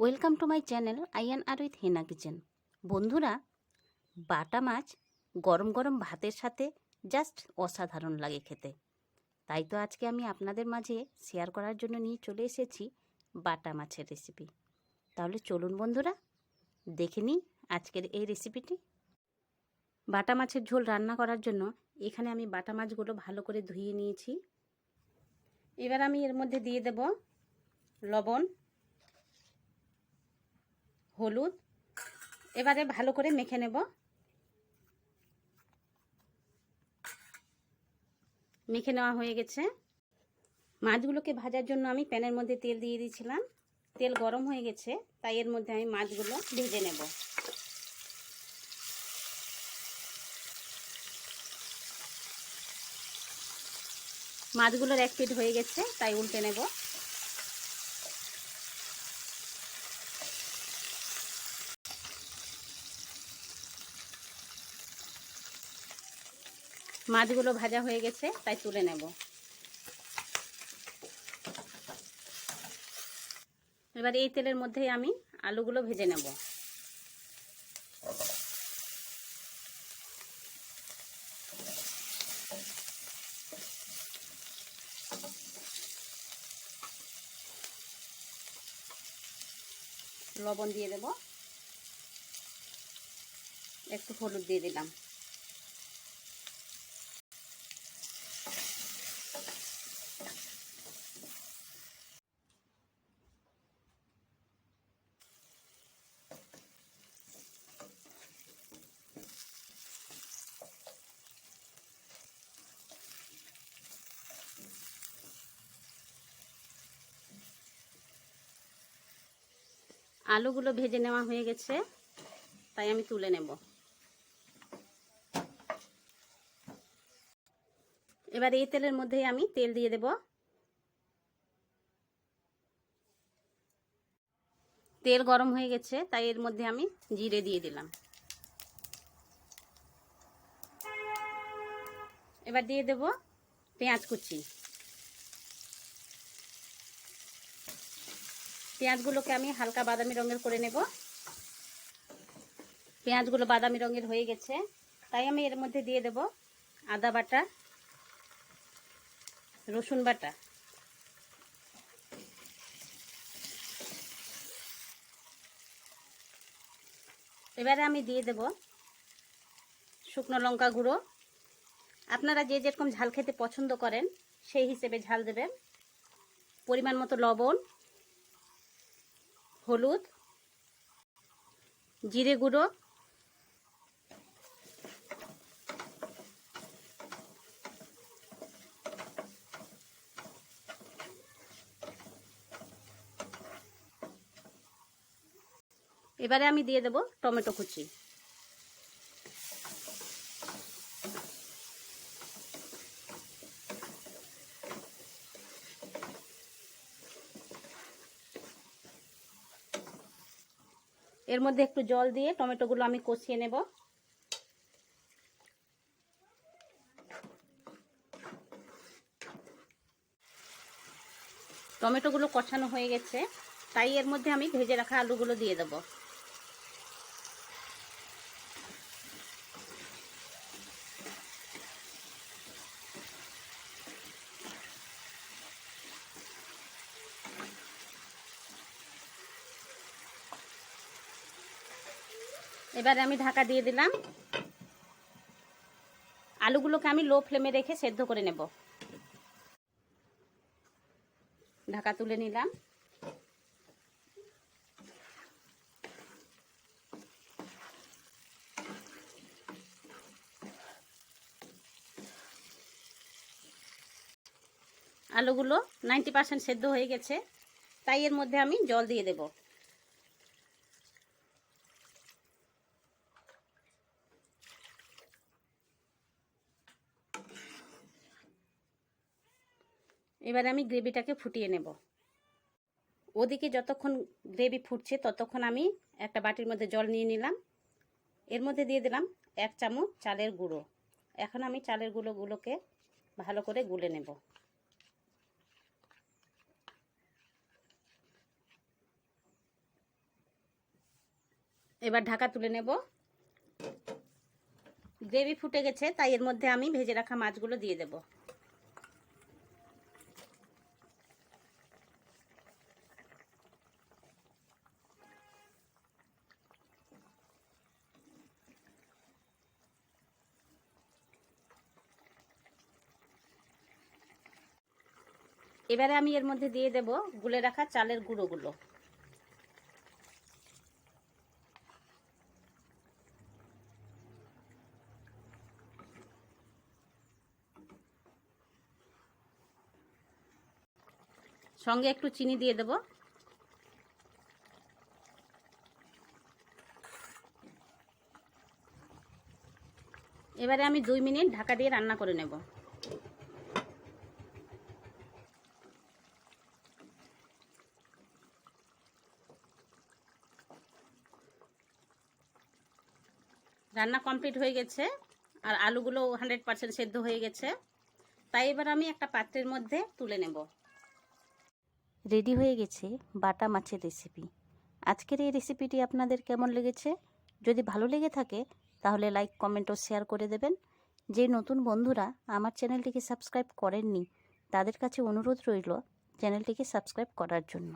Welcome to my channel aianrwithhenakitchen। বন্ধুরা, বাটা মাছ গরম গরম ভাতের সাথে জাস্ট অসাধারণ লাগে খেতে। তাই তো আজকে আমি আপনাদের মাঝে শেয়ার করার জন্য নিয়ে চলে এসেছি বাটা মাছের রেসিপি। তাহলে চলুন বন্ধুরা, দেখে নিই আজকের এই রেসিপিটি। বাটা মাছের ঝোল রান্না করার জন্য এখানে আমি বাটা মাছগুলো ভালো করে ধুয়ে নিয়েছি। এবার আমি এর মধ্যে দিয়ে দেব লবণ, হলুদ। এবারে ভালো করে মেখে নেব। মেখে নেওয়া হয়ে গেছে। মাছগুলোকে ভাজার জন্য আমি প্যানের মধ্যে তেল দিয়ে দিয়েছিলাম। তেল গরম হয়ে গেছে, তাই এর মধ্যে আমি মাছগুলো ভেজে নেব। মাছগুলোর এক পিঠ হয়ে গেছে, তাই উল্টে নেব। মাছগুলো ভাজা হয়ে গেছে, তাই তুলে নেব। এবার এই তেলের মধ্যে আমি আলুগুলো ভেজে নেব। লবণ দিয়ে দেব, একটু হলুদ দিয়ে দিলাম। আলুগুলো ভেজে নেওয়া হয়ে গেছে, তাই আমি তুলে নেব। এবার এই তেলের মধ্যেই আমি তেল দিয়ে দেব। তেল গরম হয়ে গেছে, তাই এর মধ্যে আমি জিরে দিয়ে দিলাম। এবার দিয়ে দেব পেঁয়াজ কুচি। পেঁয়াজগুলোকে আমি হালকা বাদামি রঙের করে নেব। পেঁয়াজগুলো বাদামি রঙের হয়ে গেছে, তাই আমি এর মধ্যে দিয়ে দেব আদা বাটা, রসুন বাটা, এবারে আমি দিয়ে দেব শুকনো লঙ্কা গুঁড়ো। আপনারা যে যেরকম ঝাল খেতে পছন্দ করেন সেই হিসেবে ঝাল দেবেন। পরিমাণ মতো লবণ, হলুদ, জিরে গুঁড়ো, এবারে আমি দিয়ে দেব টমেটো কুচি। এর মধ্যে একটু জল দিয়ে টমেটোগুলো আমি কষিয়ে নেব। টমেটোগুলো কষানো হয়ে গেছে, তাই এর মধ্যে আমি ভেজে রাখা আলুগুলো দিয়ে দেব। এবারে আমি ঢাকা দিয়ে দিলাম। আলুগুলোকে আমি লো ফ্লেমে রেখে সেদ্ধ করে নেব। ঢাকা তুলে নিলাম। আলুগুলো 90% সেদ্ধ হয়ে গেছে, তাই এর মধ্যে আমি জল দিয়ে দেব। এবারে আমি গ্রেভিটাকে ফুটিয়ে নেব। ওদিকে যতক্ষণ গ্রেভি ফুটছে ততক্ষণ আমি একটা বাটির মধ্যে জল নিয়ে নিলাম। এর মধ্যে দিয়ে দিলাম 1 চামচ চালের গুঁড়ো। এখন আমি চালের গুঁড়োগুলোকে ভালো করে গুলে নেব। এবার ঢাকা তুলে নেব। গ্রেভি ফুটে গেছে, তাই এর মধ্যে আমি ভেজে রাখা মাছগুলো দিয়ে দেব। এবারে আমি এর মধ্যে দিয়ে দেব গুলে রাখা চালের গুঁড়োগুলো। সঙ্গে একটু চিনি দিয়ে দেব। এবারে আমি 2 মিনিট ঢাকা দিয়ে রান্না করে নেব। রান্না কমপ্লিট হয়ে গেছে আর আলুগুলো 100% সেদ্ধ হয়ে গেছে, তাই এবার আমি একটা পাত্রের মধ্যে তুলে নেব। রেডি হয়ে গেছে বাটা মাছের রেসিপি। আজকের এই রেসিপিটি আপনাদের কেমন লেগেছে? যদি ভালো লেগে থাকে তাহলে লাইক, কমেন্ট ও শেয়ার করে দেবেন। যে নতুন বন্ধুরা আমার চ্যানেলটিকে সাবস্ক্রাইব করেননি তাদের কাছে অনুরোধ রইল চ্যানেলটিকে সাবস্ক্রাইব করার জন্য।